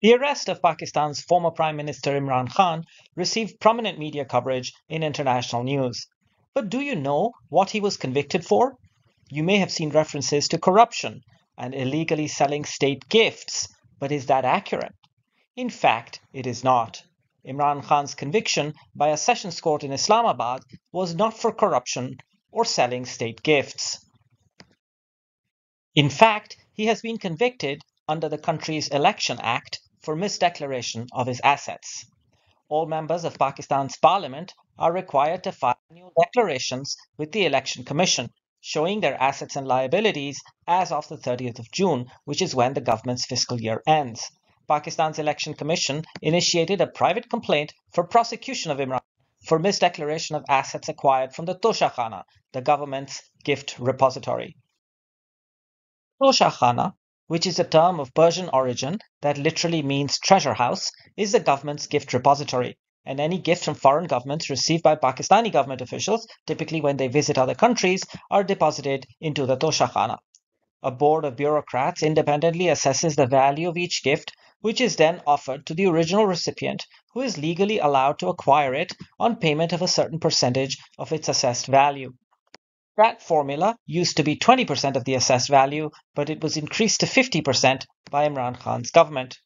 The arrest of Pakistan's former Prime Minister Imran Khan received prominent media coverage in international news. But do you know what he was convicted for? You may have seen references to corruption and illegally selling state gifts, but is that accurate? In fact, it is not. Imran Khan's conviction by a sessions court in Islamabad was not for corruption or selling state gifts. In fact, he has been convicted under the country's Election Act for misdeclaration of his assets. All members of Pakistan's parliament are required to file annual declarations with the Election Commission, showing their assets and liabilities as of the 30th of June, which is when the government's fiscal year ends. Pakistan's Election Commission initiated a private complaint for prosecution of Imran for misdeclaration of assets acquired from the ToshaKhana, the government's gift repository. ToshaKhana, which is a term of Persian origin that literally means treasure house, is the government's gift repository, and any gift from foreign governments received by Pakistani government officials, typically when they visit other countries, are deposited into the ToshaKhana. A board of bureaucrats independently assesses the value of each gift, which is then offered to the original recipient, who is legally allowed to acquire it on payment of a certain percentage of its assessed value. That formula used to be 20% of the assessed value, but it was increased to 50% by Imran Khan's government.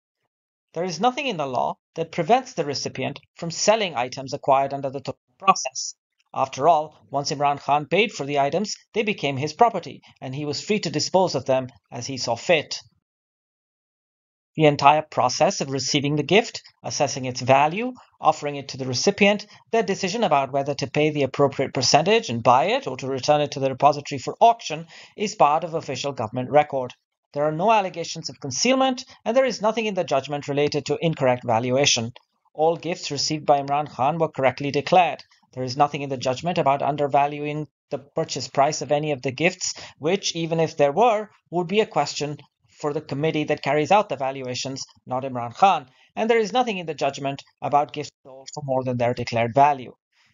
There is nothing in the law that prevents the recipient from selling items acquired under the process. After all, once Imran Khan paid for the items, they became his property, and he was free to dispose of them as he saw fit. The entire process of receiving the gift, assessing its value, offering it to the recipient, their decision about whether to pay the appropriate percentage and buy it or to return it to the repository for auction is part of official government record. There are no allegations of concealment, and there is nothing in the judgment related to incorrect valuation. All gifts received by Imran Khan were correctly declared. There is nothing in the judgment about undervaluing the purchase price of any of the gifts, which, even if there were, would be a question for the committee that carries out the valuations, not Imran Khan, and there is nothing in the judgment about gifts sold for more than their declared value.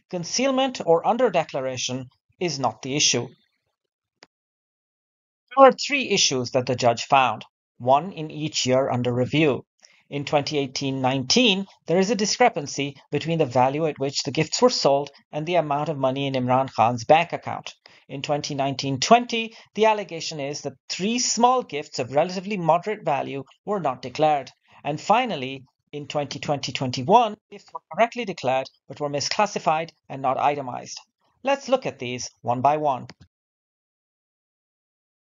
Concealment or underdeclaration is not the issue. There are three issues that the judge found, one in each year under review. In 2018-19, there is a discrepancy between the value at which the gifts were sold and the amount of money in Imran Khan's bank account. In 2019-20, the allegation is that three small gifts of relatively moderate value were not declared. And finally, in 2020-21, gifts were correctly declared but were misclassified and not itemized. Let's look at these one by one.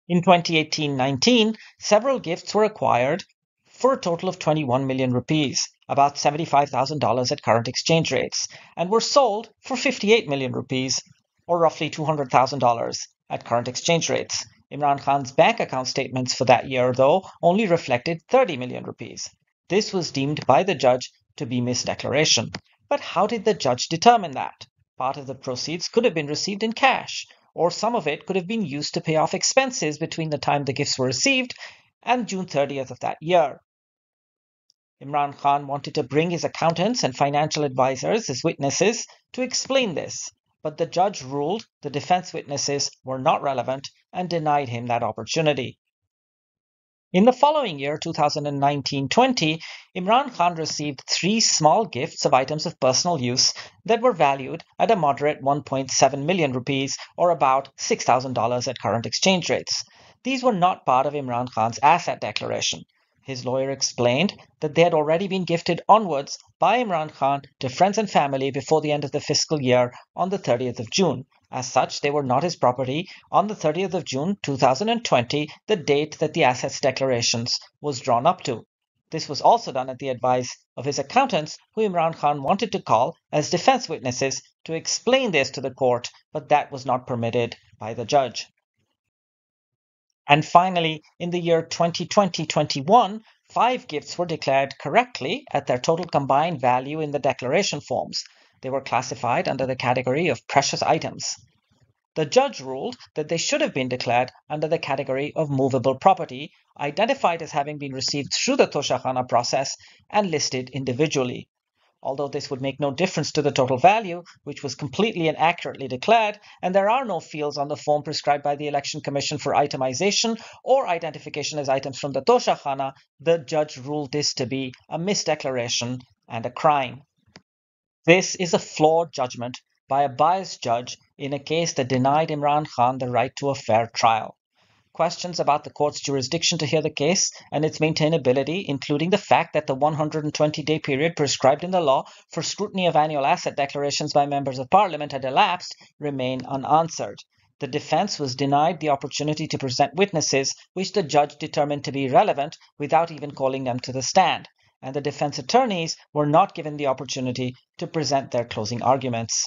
In 2018-19, several gifts were acquired for a total of 21 million rupees, about $75,000 at current exchange rates, and were sold for 58 million rupees, or roughly $200,000 at current exchange rates. Imran Khan's bank account statements for that year, though, only reflected 30 million rupees. This was deemed by the judge to be misdeclaration. But how did the judge determine that? Part of the proceeds could have been received in cash, or some of it could have been used to pay off expenses between the time the gifts were received and June 30th of that year. Imran Khan wanted to bring his accountants and financial advisors as witnesses to explain this, but the judge ruled the defense witnesses were not relevant and denied him that opportunity. In the following year, 2019-20, Imran Khan received three small gifts of items of personal use that were valued at a moderate 1.7 million rupees, or about $6,000 at current exchange rates. These were not part of Imran Khan's asset declaration. His lawyer explained that they had already been gifted onwards by Imran Khan to friends and family before the end of the fiscal year on the 30th of June. As such, they were not his property on the 30th of June 2020, the date that the assets declarations was drawn up to. This was also done at the advice of his accountants, who Imran Khan wanted to call as defense witnesses to explain this to the court, but that was not permitted by the judge. And finally, in the year 2020-21, 5 gifts were declared correctly at their total combined value in the declaration forms. They were classified under the category of precious items. The judge ruled that they should have been declared under the category of movable property, identified as having been received through the ToshaKhana process and listed individually. although this would make no difference to the total value, which was completely and accurately declared, and there are no fields on the form prescribed by the Election Commission for itemization or identification as items from the ToshaKhana, the judge ruled this to be a misdeclaration and a crime. This is a flawed judgment by a biased judge in a case that denied Imran Khan the right to a fair trial. Questions about the court's jurisdiction to hear the case and its maintainability, including the fact that the 120-day period prescribed in the law for scrutiny of annual asset declarations by members of parliament had elapsed, remain unanswered. The defense was denied the opportunity to present witnesses which the judge determined to be relevant without even calling them to the stand, and the defense attorneys were not given the opportunity to present their closing arguments.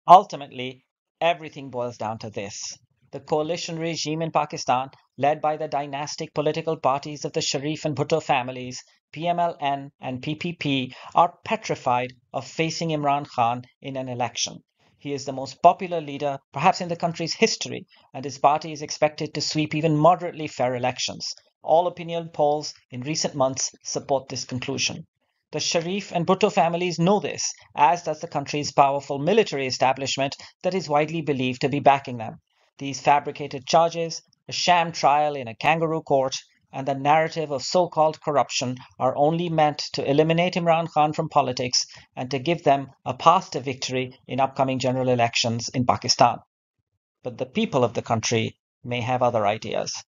Ultimately, everything boils down to this. The coalition regime in Pakistan, led by the dynastic political parties of the Sharif and Bhutto families, PMLN and PPP, are petrified of facing Imran Khan in an election. He is the most popular leader, perhaps in the country's history, and his party is expected to sweep even moderately fair elections. All opinion polls in recent months support this conclusion. The Sharif and Bhutto families know this, as does the country's powerful military establishment that is widely believed to be backing them. These fabricated charges, a sham trial in a kangaroo court, and the narrative of so-called corruption are only meant to eliminate Imran Khan from politics and to give them a path to victory in upcoming general elections in Pakistan. But the people of the country may have other ideas.